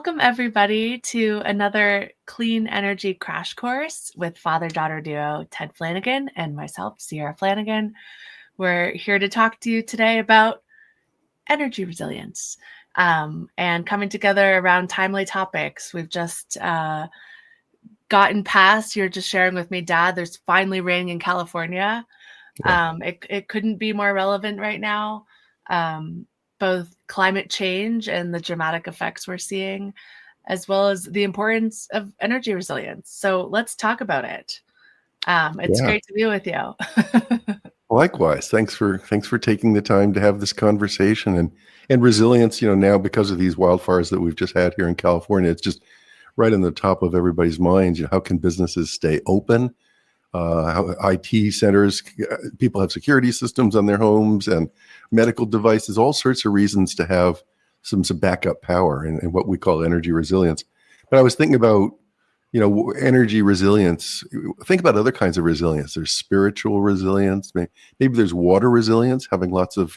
Welcome, everybody, to another clean energy crash course with father-daughter duo Ted Flanigan and myself, Sierra Flanigan. We're here to talk to you today about energy resilience and coming together around timely topics. We've just gotten past, you're just sharing with me, Dad, there's finally rain in California. It couldn't be more relevant right now. Both climate change and the dramatic effects we're seeing, as well as the importance of energy resilience. So let's talk about it. It's great to be with you. Likewise. Thanks for taking the time to have this conversation and resilience. Now because of these wildfires that we've just had here in California, it's just right on the top of everybody's minds. How can businesses stay open? How IT centers, people have security systems on their homes and medical devices, all sorts of reasons to have some backup power and what we call energy resilience. But I was thinking about, energy resilience. Think about other kinds of resilience. There's spiritual resilience. Maybe there's water resilience, having lots of,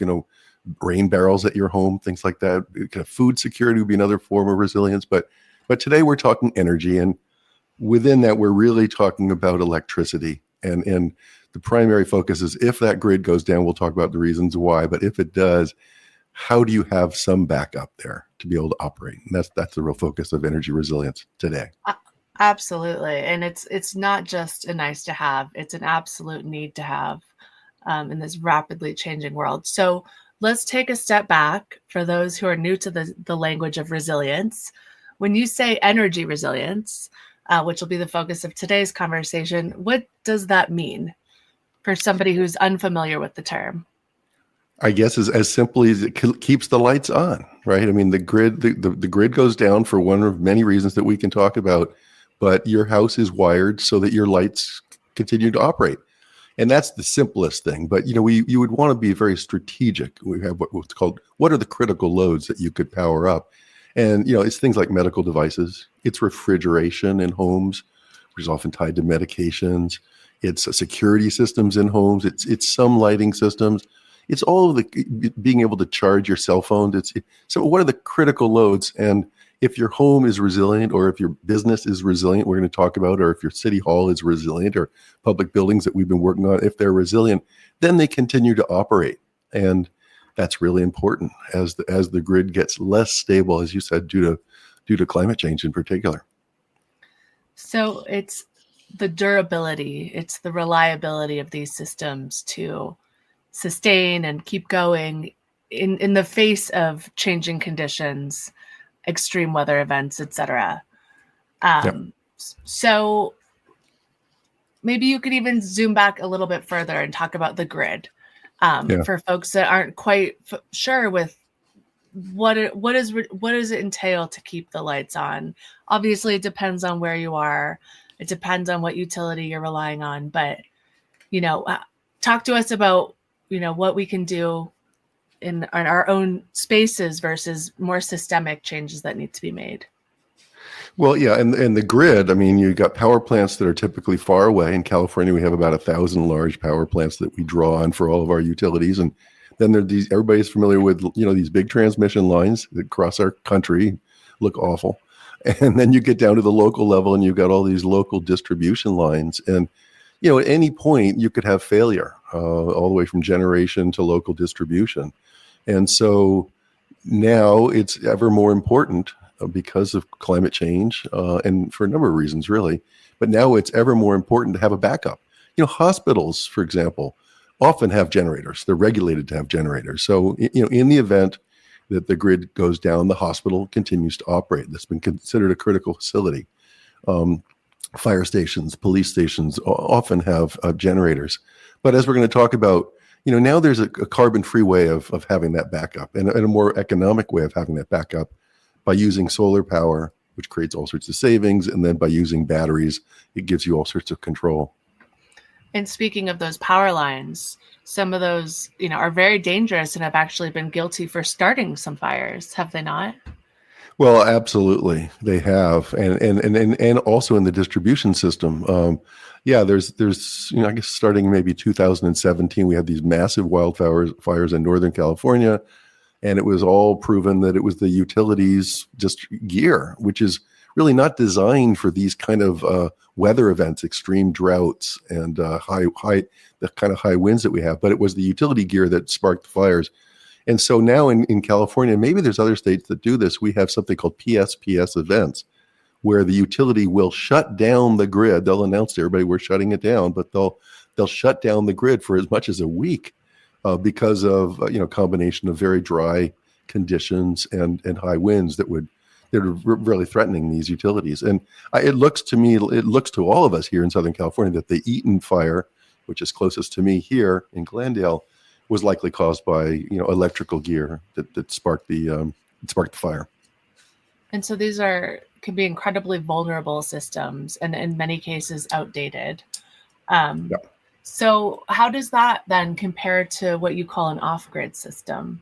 rain barrels at your home, things like that. Kind of food security would be another form of resilience. But today we're talking energy, and within that, we're really talking about electricity. And the primary focus is if that grid goes down, we'll talk about the reasons why. But if it does, how do you have some backup there to be able to operate? And that's the real focus of energy resilience today. Absolutely. And it's not just a nice to have, it's an absolute need to have in this rapidly changing world. So let's take a step back for those who are new to the language of resilience. When you say energy resilience, which will be the focus of today's conversation, what does that mean for somebody who's unfamiliar with the term? I guess as simply as it keeps the lights on, right? I mean, the grid goes down for one of many reasons that we can talk about, but your house is wired so that your lights continue to operate. And that's the simplest thing. But, you would want to be very strategic. We have what's called, what are the critical loads that you could power up? And, it's things like medical devices. It's refrigeration in homes, which is often tied to medications. It's security systems in homes. It's some lighting systems. It's all of the being able to charge your cell phone. So what are the critical loads? And if your home is resilient, or if your business is resilient, we're going to talk about, or if your city hall is resilient, or public buildings that we've been working on, if they're resilient, then they continue to operate. And that's really important as the grid gets less stable, as you said, due to climate change in particular. So it's the durability, it's the reliability of these systems to sustain and keep going in the face of changing conditions, extreme weather events, etc. So maybe you could even zoom back a little bit further and talk about the grid. For folks that aren't quite sure with what does it entail to keep the lights on? Obviously, it depends on where you are. It depends on what utility you're relying on. But, talk to us about, what we can do in our own spaces versus more systemic changes that need to be made. Well, yeah, and the grid, I mean, you've got power plants that are typically far away. In California, we have about 1,000 large power plants that we draw on for all of our utilities. And then there are everybody's familiar with, these big transmission lines that cross our country, look awful. And then you get down to the local level and you've got all these local distribution lines. And, at any point you could have failure, all the way from generation to local distribution. And so now it's ever more important because of climate change, and for a number of reasons, really. But now it's ever more important to have a backup. Hospitals, for example, often have generators. They're regulated to have generators. So, in the event that the grid goes down, the hospital continues to operate. That's been considered a critical facility. Fire stations, police stations often have generators. But as we're going to talk about, now there's a carbon-free way of having that backup, and a more economic way of having that backup, by using solar power, which creates all sorts of savings, and then by using batteries, it gives you all sorts of control. And speaking of those power lines, some of those, are very dangerous and have actually been guilty for starting some fires, have they not? Well, absolutely, they have, and also in the distribution system. There's I guess starting maybe 2017, we had these massive wildfires in Northern California. And it was all proven that it was the utilities just gear, which is really not designed for these kind of weather events, extreme droughts and the kind of high winds that we have. But it was the utility gear that sparked the fires. And so now in California, maybe there's other states that do this, we have something called PSPS events, where the utility will shut down the grid. They'll announce to everybody we're shutting it down, but they'll shut down the grid for as much as a week because of combination of very dry conditions and high winds that are really threatening these utilities. And it looks to all of us here in Southern California that the Eaton fire, which is closest to me here in Glendale, was likely caused by electrical gear that sparked the fire. And so these can be incredibly vulnerable systems and in many cases outdated. Yep. So how does that then compare to what you call an off-grid system?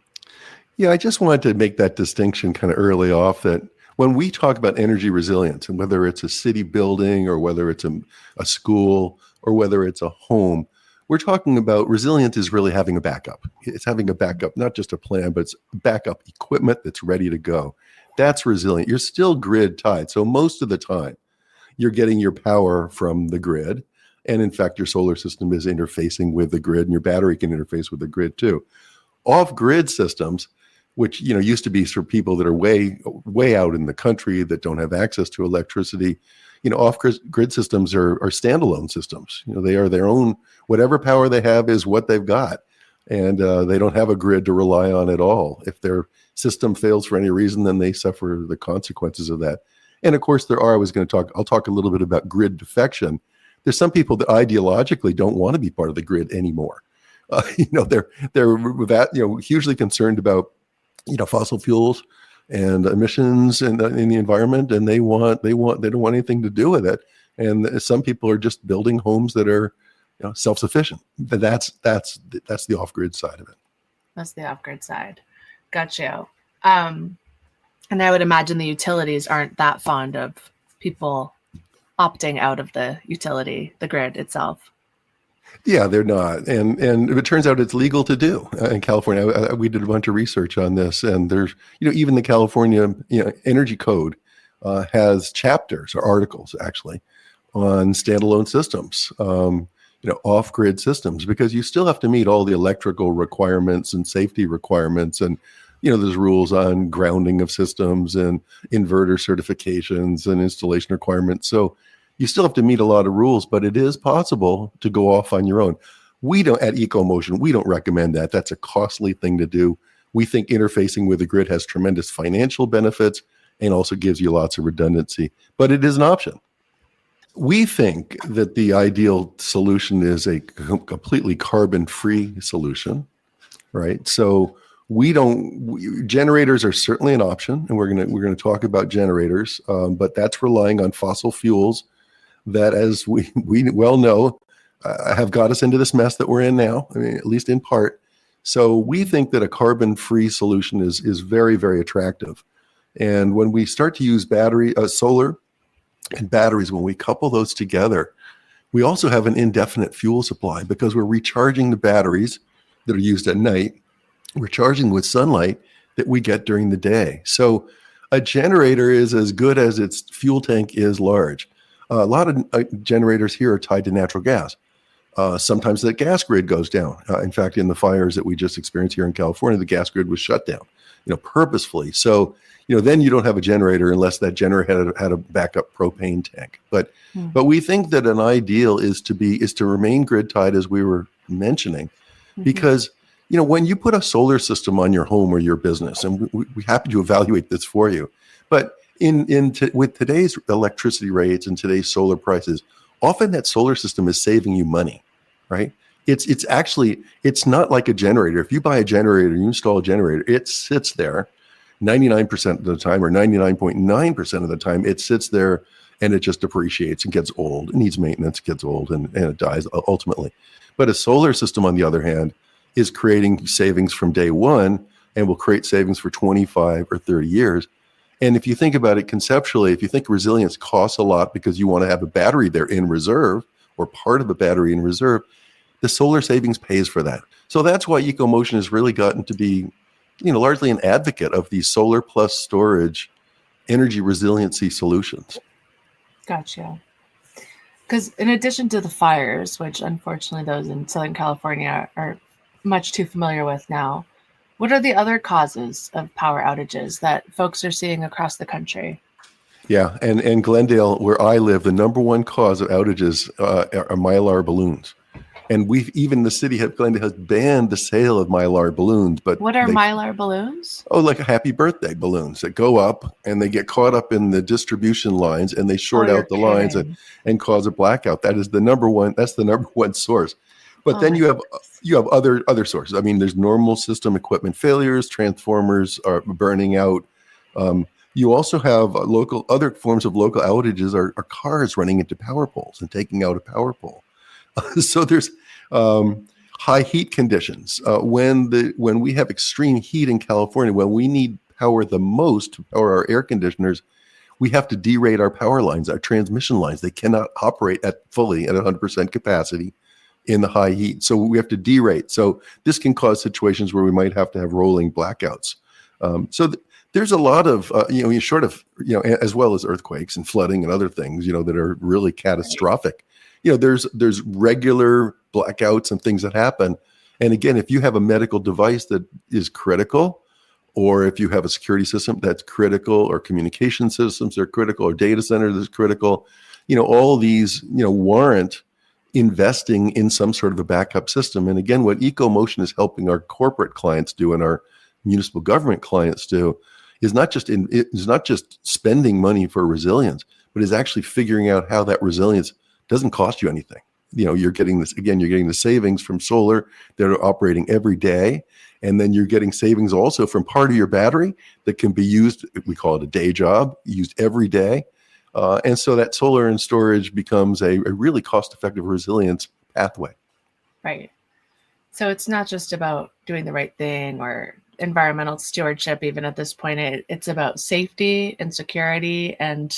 Yeah, I just wanted to make that distinction kind of early off, that when we talk about energy resilience, and whether it's a city building or whether it's a school or whether it's a home, we're talking about resilience is really having a backup. It's having a backup, not just a plan, but it's backup equipment that's ready to go. That's resilient. You're still grid tied. So most of the time, you're getting your power from the grid. And in fact, your solar system is interfacing with the grid, and your battery can interface with the grid too. Off-grid systems, which used to be for people that are way out in the country that don't have access to electricity, off-grid systems are standalone systems. They are their own. Whatever power they have is what they've got, and they don't have a grid to rely on at all. If their system fails for any reason, then they suffer the consequences of that. And of course, I'll talk a little bit about grid defection. There's some people that ideologically don't want to be part of the grid anymore. They're hugely concerned about fossil fuels and emissions in the environment, and they don't want anything to do with it. And some people are just building homes that are self-sufficient. But that's the off-grid side of it. That's the off-grid side. Gotcha. And I would imagine the utilities aren't that fond of people opting out of the grid itself. Yeah, they're not. And it turns out it's legal to do in California. We did a bunch of research on this, and there's, even the California, Energy Code has chapters or articles actually on standalone systems, off-grid systems, because you still have to meet all the electrical requirements and safety requirements. And, there's rules on grounding of systems and inverter certifications and installation requirements. So you still have to meet a lot of rules, but it is possible to go off on your own. At EcoMotion, we don't recommend that. That's a costly thing to do. We think interfacing with the grid has tremendous financial benefits and also gives you lots of redundancy, but it is an option. We think that the ideal solution is a completely carbon-free solution, right? So generators are certainly an option, and we're going to talk about generators, but that's relying on fossil fuels that, as we well know, have got us into this mess that we're in now. I mean, at least in part. So we think that a carbon-free solution is very, very attractive. And when we start to use solar and batteries, when we couple those together, we also have an indefinite fuel supply because we're recharging the batteries that are used at night. We're charging with sunlight that we get during the day. So a generator is as good as its fuel tank is large. A lot of generators here are tied to natural gas. Sometimes the gas grid goes down. In fact, in the fires that we just experienced here in California, the gas grid was shut down, purposefully. So, then you don't have a generator unless that generator had a backup propane tank. But we think that an ideal is to remain grid tied, as we were mentioning, because when you put a solar system on your home or your business, and we happen to evaluate this for you, but with today's electricity rates and today's solar prices, often that solar system is saving you money, right? It's not like a generator. If you buy a generator, you install a generator, it sits there 99% of the time, or 99.9% of the time, it sits there and it just depreciates and gets old. It needs maintenance, gets old, and it dies ultimately. But a solar system, on the other hand, is creating savings from day one and will create savings for 25 or 30 years. And if you think about it conceptually, if you think resilience costs a lot because you want to have a battery there in reserve, or part of a battery in reserve, the solar savings pays for that. So that's why EcoMotion has really gotten to be largely an advocate of these solar plus storage energy resiliency solutions. Gotcha. Because in addition to the fires, which unfortunately those in Southern California are much too familiar with now, what are the other causes of power outages that folks are seeing across the country? Yeah, and Glendale, where I live, the number one cause of outages are Mylar balloons. And the city of Glendale has banned the sale of Mylar balloons. But What are Mylar balloons? like happy birthday balloons that go up and they get caught up in the distribution lines and they short out the lines and cause a blackout. That's the number one source. But then you have other sources. I mean, there's normal system equipment failures, transformers are burning out. You also have other forms of local outages are cars running into power poles and taking out a power pole. So there's high heat conditions. When we have extreme heat in California, when we need power the most to power our air conditioners, we have to derate our power lines, our transmission lines. They cannot operate fully at 100% capacity in the high heat. So we have to derate. So this can cause situations where we might have to have rolling blackouts. There's a lot of, as well as earthquakes and flooding and other things, that are really catastrophic. There's regular blackouts and things that happen. And again, if you have a medical device that is critical, or if you have a security system that's critical, or communication systems are critical, or data center that's critical, all of these, warrant investing in some sort of a backup system. And again, what EcoMotion is helping our corporate clients do and our municipal government clients do is not just spending money for resilience, but is actually figuring out how that resilience doesn't cost you anything. You're getting the savings from solar that are operating every day. And then you're getting savings also from part of your battery that can be used, we call it a day job, used every day. And so that solar and storage becomes a really cost-effective resilience pathway. Right. So it's not just about doing the right thing or environmental stewardship, even at this point. It's about safety and security and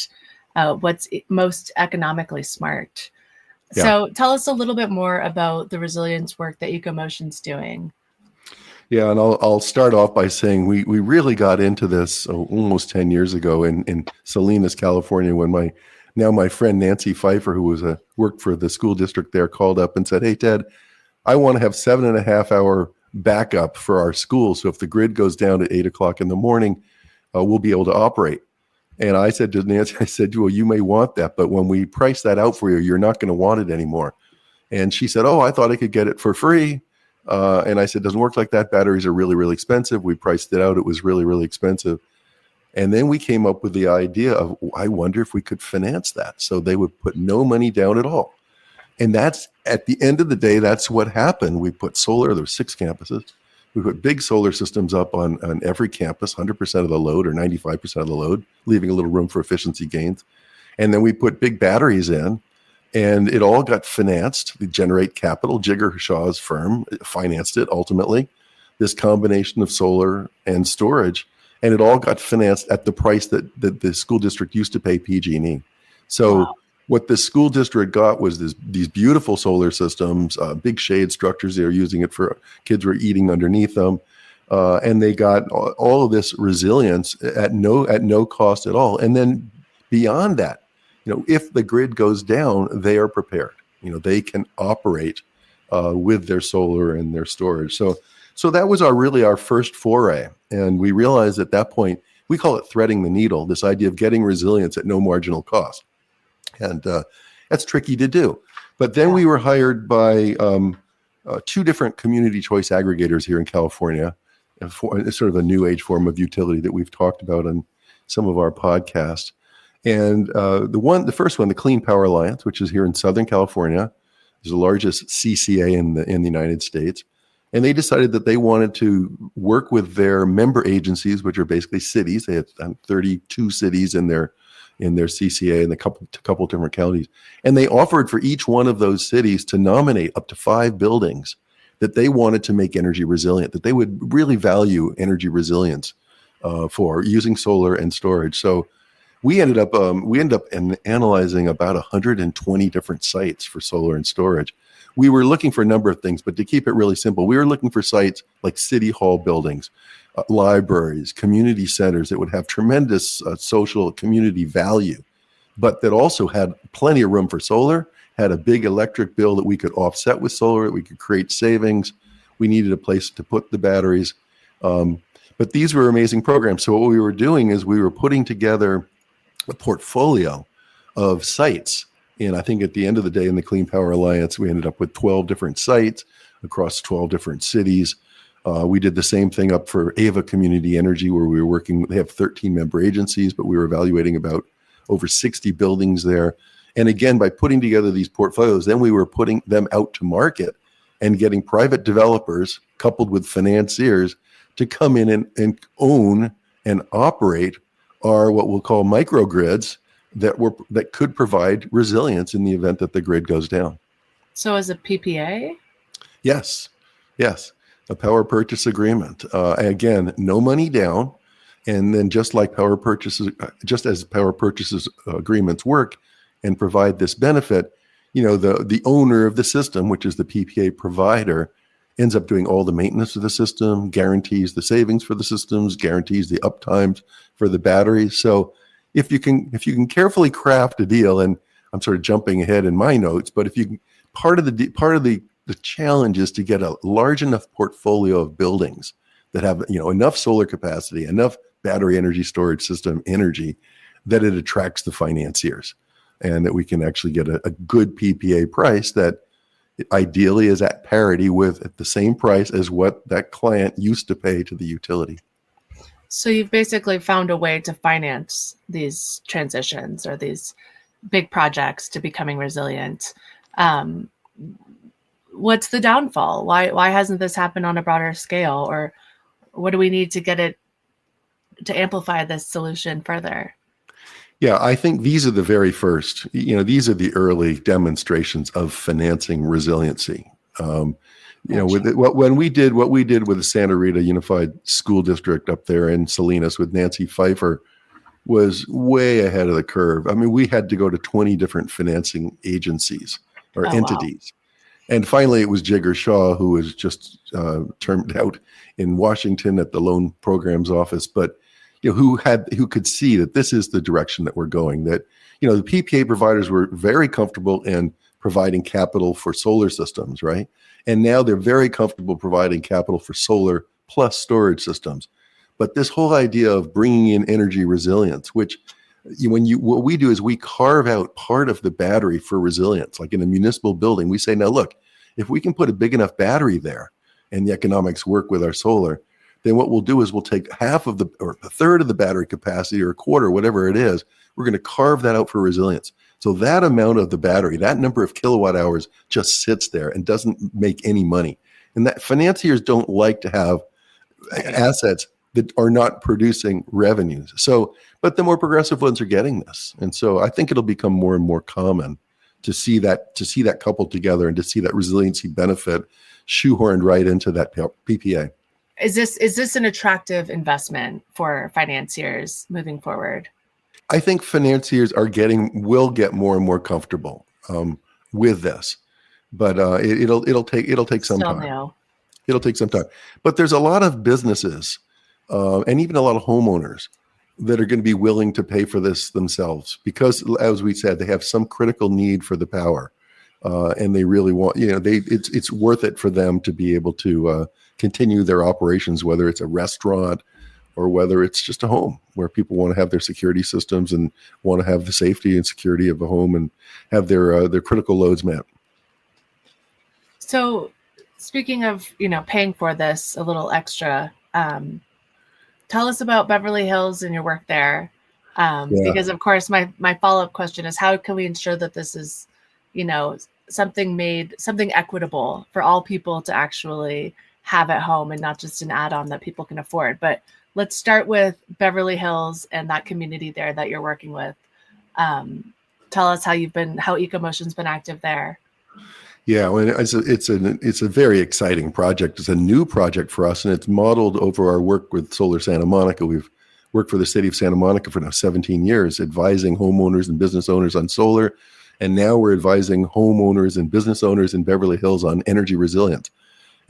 what's most economically smart. Yeah. So tell us a little bit more about the resilience work that EcoMotion's doing. Yeah, and I'll start off by saying we really got into this almost 10 years ago in Salinas, California, when my friend Nancy Pfeiffer, who worked for the school district there, called up and said, "Hey, Ted, I want to have 7.5 hour backup for our school. So if the grid goes down at 8 o'clock in the morning, we'll be able to operate." And I said to Nancy, "Well, you may want that, but when we price that out for you, you're not going to want it anymore." And she said, "Oh, I thought I could get it for free." And I said, "Doesn't work like that. Batteries are really, really expensive." We priced it out. It was really, really expensive. And then we came up with the idea of, I wonder if we could finance that. So they would put no money down at all. And that's, at the end of the day, that's what happened. We put solar, there were 6 campuses. We put big solar systems up on every campus, 100% of the load or 95% of the load, leaving a little room for efficiency gains. And then we put big batteries in, and it all got financed. The Generate Capital, Jigger Shaw's firm, financed it ultimately, this combination of solar and storage. And it all got financed at the price that the school district used to pay PG&E. So wow. What the school district got was these beautiful solar systems, big shade structures. They were using it for kids were eating underneath them. And they got all of this resilience at no cost at all. And then beyond that, if the grid goes down, they are prepared. They can operate with their solar and their storage. So that was our first foray. And we realized at that point, we call it threading the needle, this idea of getting resilience at no marginal cost. And that's tricky to do. But then we were hired by 2 different community choice aggregators here in California, sort of a new age form of utility that we've talked about on some of our podcasts. And the first one, the Clean Power Alliance, which is here in Southern California, is the largest CCA in the United States. And they decided that they wanted to work with their member agencies, which are basically cities. They had 32 cities in their CCA and a couple different counties. And they offered for each one of those cities to nominate up to 5 buildings that they wanted to make energy resilient, that they would really value energy resilience for using solar and storage. So we ended up analyzing about 120 different sites for solar and storage. We were looking for a number of things, but to keep it really simple, we were looking for sites like city hall buildings, libraries, community centers that would have tremendous social community value, but that also had plenty of room for solar, had a big electric bill that we could offset with solar, that we could create savings. We needed a place to put the batteries. But these were amazing programs. So what we were doing is we were putting together a portfolio of sites. And I think at the end of the day in the Clean Power Alliance, we ended up with 12 different sites across 12 different cities. We did the same thing up for Ava Community Energy, where we were working. They have 13 member agencies, but we were evaluating about over 60 buildings there. And again, by putting together these portfolios, then we were putting them out to market and getting private developers coupled with financiers to come in and own and operate our what we'll call microgrids that could provide resilience in the event that the grid goes down. So as a PPA? Yes. A power purchase agreement. Again, no money down. And then just as power purchases agreements work and provide this benefit, the owner of the system, which is the PPA provider, ends up doing all the maintenance of the system, guarantees the savings for the systems, guarantees the uptimes for the batteries. So if you can carefully craft a deal, and I'm sort of jumping ahead in my notes, but part of the challenge is to get a large enough portfolio of buildings that have enough solar capacity, enough battery energy storage system energy that it attracts the financiers, and that we can actually get a good PPA price that ideally is at parity with at the same price as what that client used to pay to the utility. So you've basically found a way to finance these transitions or these big projects to becoming resilient. What's the downfall? Why hasn't this happened on a broader scale? Or what do we need to get it to amplify this solution further? Yeah, I think these are the very first, these are the early demonstrations of financing resiliency. When we did what we did with the Santa Rita Unified School District up there in Salinas with Nancy Pfeiffer was way ahead of the curve. I mean, we had to go to 20 different financing agencies or entities. Wow. And finally, it was Jigger Shaw, who was just termed out in Washington at the Loan Programs Office, but who could see that this is the direction that we're going, that, the PPA providers were very comfortable in providing capital for solar systems, right? And now they're very comfortable providing capital for solar plus storage systems. But this whole idea of bringing in energy resilience, which what we do is we carve out part of the battery for resilience, like in a municipal building. We say, now look, if we can put a big enough battery there and the economics work with our solar, then what we'll do is we'll take half of or a third of the battery capacity or a quarter, whatever it is, we're going to carve that out for resilience. So that amount of the battery, that number of kilowatt hours just sits there and doesn't make any money. And that financiers don't like to have assets that are not producing revenues. So, but the more progressive ones are getting this. And so I think it'll become more and more common to see that coupled together and to see that resiliency benefit shoehorned right into that PPA. Is this an attractive investment for financiers moving forward? I think financiers will get more and more comfortable with this, but it'll take some time. New. It'll take some time. But there's a lot of businesses and even a lot of homeowners that are going to be willing to pay for this themselves because, as we said, they have some critical need for the power, and they really want. It's worth it for them to be able to continue their operations, whether it's a restaurant or whether it's just a home where people want to have their security systems and want to have the safety and security of a home and have their critical loads met. So speaking of, paying for this a little extra, tell us about Beverly Hills and your work there. Because of course my follow-up question is how can we ensure that this is, something equitable for all people to actually have at home and not just an add-on that people can afford. But let's start with Beverly Hills and that community there that you're working with. Tell us how EcoMotion's been active there. Yeah, well, it's a very exciting project. It's a new project for us, and it's modeled over our work with Solar Santa Monica. We've worked for the city of Santa Monica for now 17 years, advising homeowners and business owners on solar, and now we're advising homeowners and business owners in Beverly Hills on energy resilience.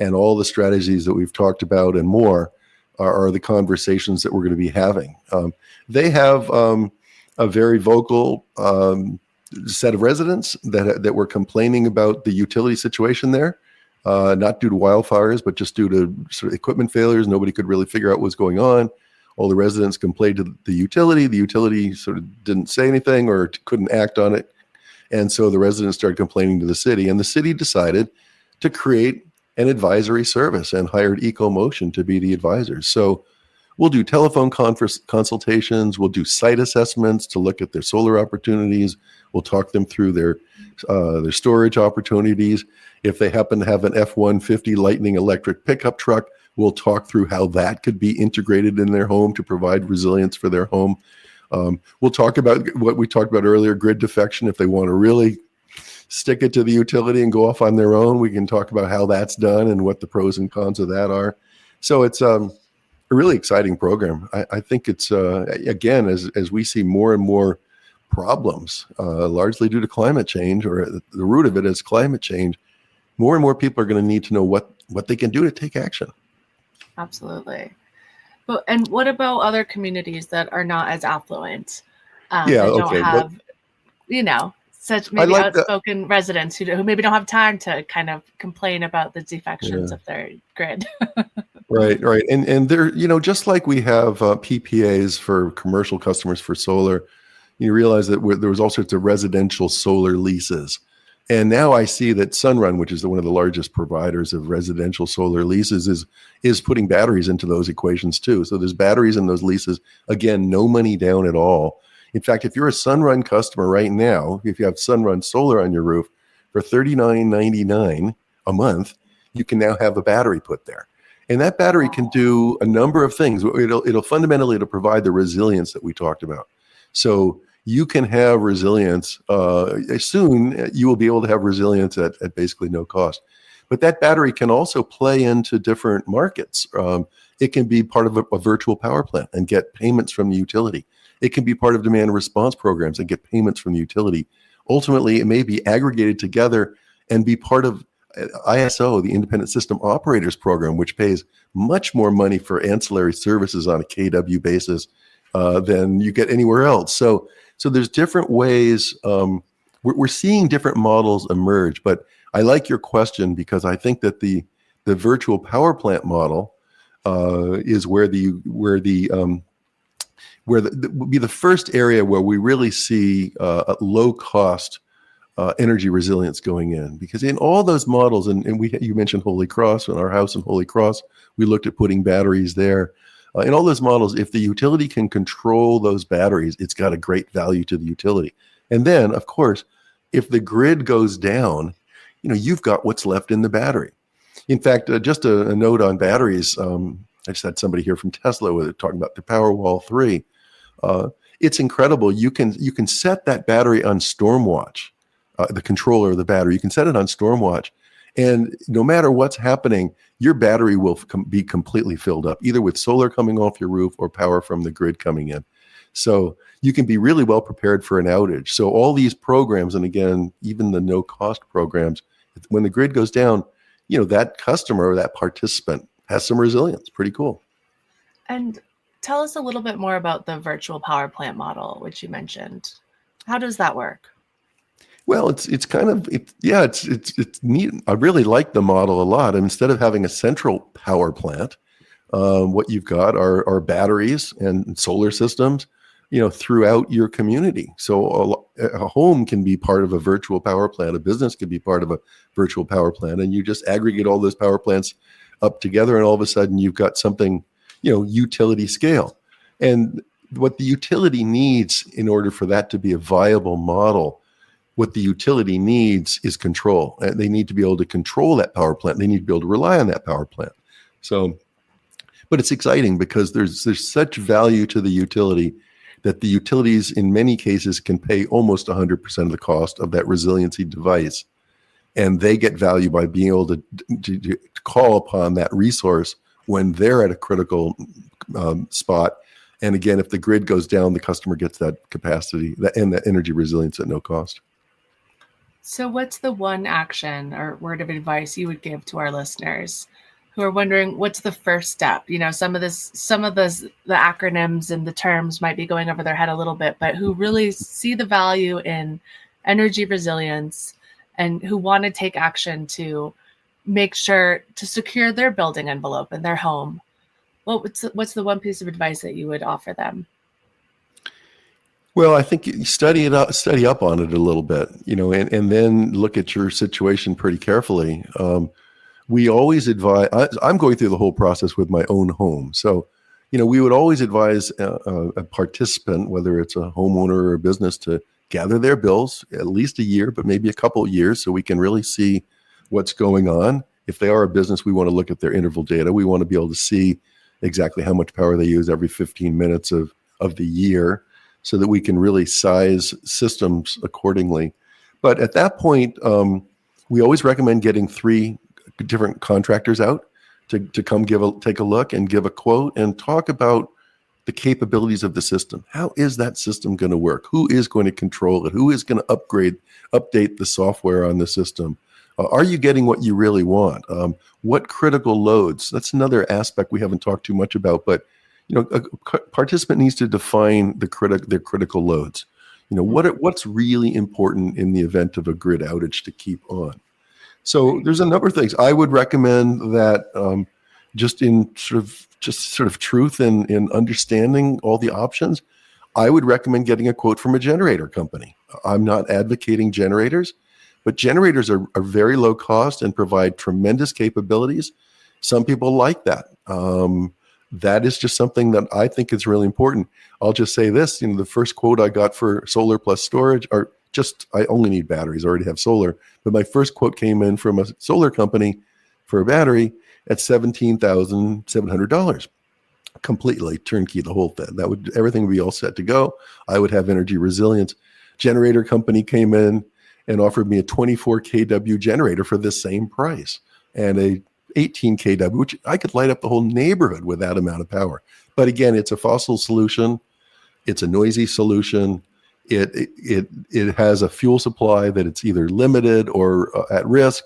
And all the strategies that we've talked about and more are the conversations that we're going to be having. They have a very vocal set of residents that were complaining about the utility situation there, not due to wildfires, but just due to sort of equipment failures. Nobody could really figure out what was going on. All the residents complained to the utility. The utility sort of didn't say anything or couldn't act on it. And so the residents started complaining to the city, and the city decided to create an advisory service and hired EcoMotion to be the advisors. So we'll do telephone consultations. We'll do site assessments to look at their solar opportunities. We'll talk them through their storage opportunities. If they happen to have an F-150 Lightning electric pickup truck, we'll talk through how that could be integrated in their home to provide resilience for their home. We'll talk about what we talked about earlier, grid defection. If they want to really stick it to the utility and go off on their own, we can talk about how that's done and what the pros and cons of that are. So it's a really exciting program. I think it's, again, as we see more and more problems, largely due to climate change, or the root of it is climate change, more and more people are going to need to know what they can do to take action. Absolutely. And what about other communities that are not as affluent? That don't have, such maybe outspoken residents who maybe don't have time to kind of complain about the defections of their grid. Right. And there, just like we have PPAs for commercial customers for solar, you realize that there was all sorts of residential solar leases. And now I see that Sunrun, which is one of the largest providers of residential solar leases, is putting batteries into those equations too. So there's batteries in those leases. Again, no money down at all. In fact, if you're a Sunrun customer right now, if you have Sunrun solar on your roof, for $39.99 a month, you can now have a battery put there. And that battery can do a number of things. It'll fundamentally provide the resilience that we talked about. So you can have resilience. Soon you will be able to have resilience at basically no cost. But that battery can also play into different markets. It can be part of a virtual power plant and get payments from the utility. It can be part of demand response programs and get payments from the utility. Ultimately, it may be aggregated together and be part of ISO, the Independent System Operators Program, which pays much more money for ancillary services on a KW basis than you get anywhere else. So there's different ways. We're seeing different models emerge, but I like your question because I think that the virtual power plant model is where would be the first area where we really see a low cost energy resilience going in, because in all those models, and you mentioned Holy Cross, and our house in Holy Cross, we looked at putting batteries there. In all those models, if the utility can control those batteries, it's got a great value to the utility. And then, of course, if the grid goes down, you've got what's left in the battery. In fact, just a note on batteries. I just had somebody here from Tesla with it talking about the Powerwall 3. It's incredible. You can set that battery on Stormwatch, the controller of the battery. You can set it on Stormwatch, and no matter what's happening, your battery will be completely filled up, either with solar coming off your roof or power from the grid coming in. So you can be really well prepared for an outage. So all these programs, and again, even the no-cost programs, when the grid goes down, that customer or that participant has some resilience. Pretty cool. And tell us a little bit more about the virtual power plant model, which you mentioned. How does that work? Well, it's neat. I really like the model a lot. And instead of having a central power plant, what you've got are batteries and solar systems, throughout your community. So a home can be part of a virtual power plant. A business can be part of a virtual power plant, and you just aggregate all those power plants up together, and all of a sudden you've got something, utility scale. And what the utility needs in order for that to be a viable model, what the utility needs is control. They need to be able to control that power plant. They need to be able to rely on that power plant. So, but it's exciting because there's such value to the utility that the utilities in many cases can pay almost 100% of the cost of that resiliency device. And they get value by being able to call upon that resource when they're at a critical spot. And again, if the grid goes down, the customer gets that capacity and that energy resilience at no cost. So what's the one action or word of advice you would give to our listeners who are wondering what's the first step. The acronyms and the terms might be going over their head a little bit, but who really see the value in energy resilience and who want to take action to make sure to secure their building envelope and their home. What's the one piece of advice that you would offer them? Well, I think you study up on it a little bit, and then look at your situation pretty carefully. We always advise, I'm going through the whole process with my own home. So, we would always advise a participant, whether it's a homeowner or a business, to gather their bills at least a year, but maybe a couple of years, so we can really see what's going on. If they are a business, we want to look at their interval data. We want to be able to see exactly how much power they use every 15 minutes of the year, so that we can really size systems accordingly. But at that point, we always recommend getting 3 different contractors out to come take a look and give a quote and talk about the capabilities of the system. How is that system going to work? Who is going to control it? Who is going to update the software on the system? Are you getting what you really want? What critical loads? That's another aspect we haven't talked too much about, but a participant needs to define their critical loads. What's really important in the event of a grid outage to keep on. So there's a number of things I would recommend that just in sort of truth and in understanding all the options, I would recommend getting a quote from a generator company. I'm not advocating generators, but generators are very low cost and provide tremendous capabilities. Some people like that. That is just something that I think is really important. I'll just say this, the first quote I got for solar plus storage, I only need batteries, I already have solar, but my first quote came in from a solar company for a battery at $17,700. Completely turnkey, the whole thing. Everything would be all set to go. I would have energy resilience. Generator company came in and offered me a 24 kW generator for the same price, and a 18 kW, which I could light up the whole neighborhood with that amount of power. But again, it's a fossil solution. It's a noisy solution. It has a fuel supply that it's either limited or at risk.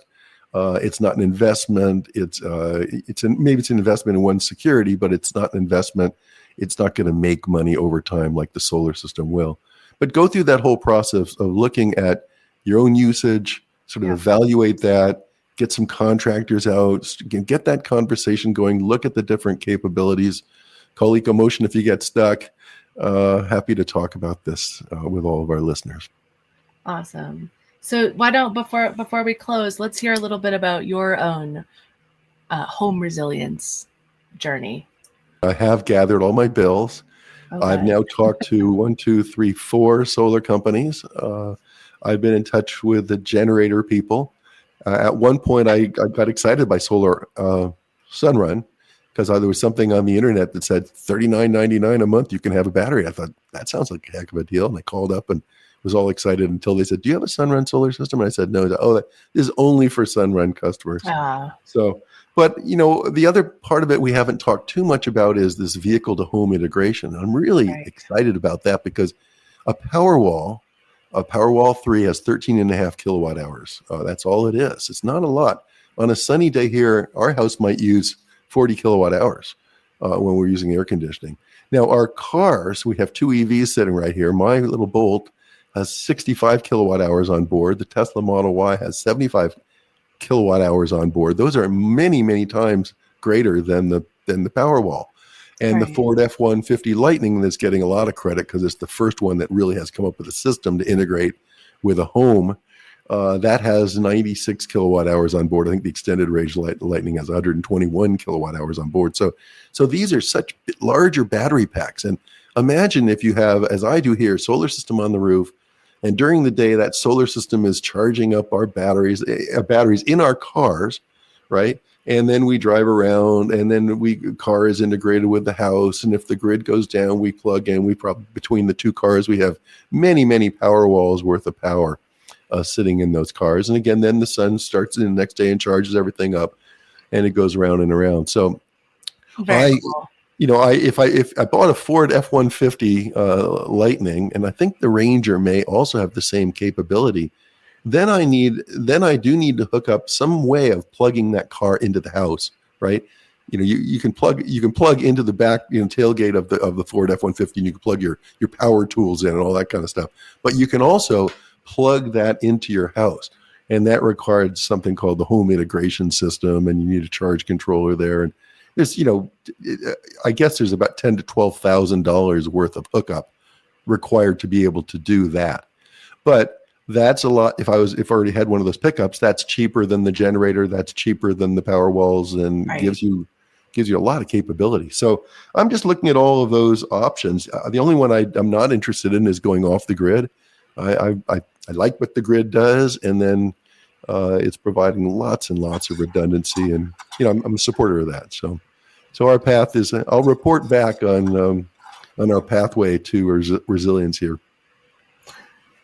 It's not an investment. Maybe it's an investment in one's security, but it's not an investment. It's not going to make money over time like the solar system will. But go through that whole process of looking at your own usage, sort of evaluate that, get some contractors out, get that conversation going, look at the different capabilities, call EcoMotion if you get stuck. Happy to talk about this with all of our listeners. Awesome. So why don't, before we close, let's hear a little bit about your own home resilience journey. I have gathered all my bills. Okay. I've now talked to 4 solar companies. I've been in touch with the generator people. At one point, I got excited by solar Sunrun because there was something on the internet that said $39.99 a month you can have a battery. I thought, that sounds like a heck of a deal. And I called up and was all excited until they said, do you have a Sunrun solar system? And I said, no. That is only for Sunrun customers. So, but the other part of it we haven't talked too much about is this vehicle to home integration. I'm really excited about that because a Powerwall 3 has 13.5 kilowatt hours. That's all it is. It's not a lot. On a sunny day here, our house might use 40 kilowatt hours when we're using air conditioning. Now, our cars, we have 2 EVs sitting right here. My little Bolt has 65 kilowatt hours on board. The Tesla Model Y has 75 kilowatt hours on board. Those are many, many times greater than the Powerwall. And the Ford F-150 Lightning that's getting a lot of credit because it's the first one that really has come up with a system to integrate with a home. That has 96 kilowatt hours on board. I think the extended range Lightning has 121 kilowatt hours on board. So these are such larger battery packs. And imagine if you have, as I do here, solar system on the roof, and during the day that solar system is charging up our batteries in our cars, right? And then we drive around, and then car is integrated with the house. And if the grid goes down, we plug in. We probably, between the 2 cars, we have many, many Powerwalls worth of power sitting in those cars. And again, then the sun starts in the next day and charges everything up, and it goes around and around. So cool. If I bought a Ford F-150 Lightning, and I think the Ranger may also have the same capability, then I do need to hook up some way of plugging that car into the house right? You can plug into the back, tailgate of the Ford F-150, and you can plug your power tools in and all that kind of stuff. But you can also plug that into your house, and that requires something called the home integration system, and you need a charge controller there. And there's, I guess there's about $10,000 to $12,000 worth of hookup required to be able to do that. But that's a lot. If I already had one of those pickups, that's cheaper than the generator. That's cheaper than the power walls, and Right. gives you a lot of capability. So I'm just looking at all of those options. The only one I'm not interested in is going off the grid. I like what the grid does, and then it's providing lots and lots of redundancy, and I'm a supporter of that. So our path is, I'll report back on our pathway to resilience here.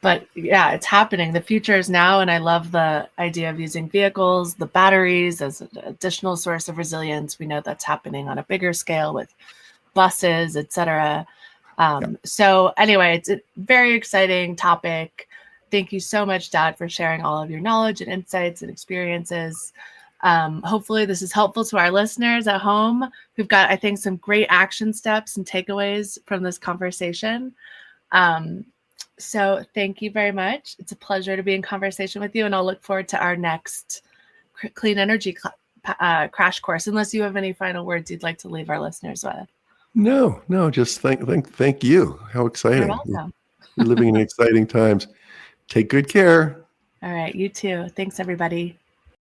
But yeah, it's happening. The future is now, and I love the idea of using vehicles, the batteries as an additional source of resilience. We know that's happening on a bigger scale with buses, etc. So anyway, it's a very exciting topic. Thank you so much, Dad, for sharing all of your knowledge and insights and experiences. Hopefully this is helpful to our listeners at home. We've got, I think, some great action steps and takeaways from this conversation. So thank you very much. It's a pleasure to be in conversation with you, and I'll look forward to our next clean energy crash course, unless you have any final words you'd like to leave our listeners with. No, just thank you. How exciting. You're welcome. We're living in exciting times. Take good care. All right, you too. Thanks, everybody.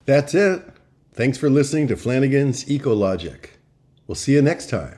That's it. Thanks for listening to Flanigan's Ecologic. We'll see you next time.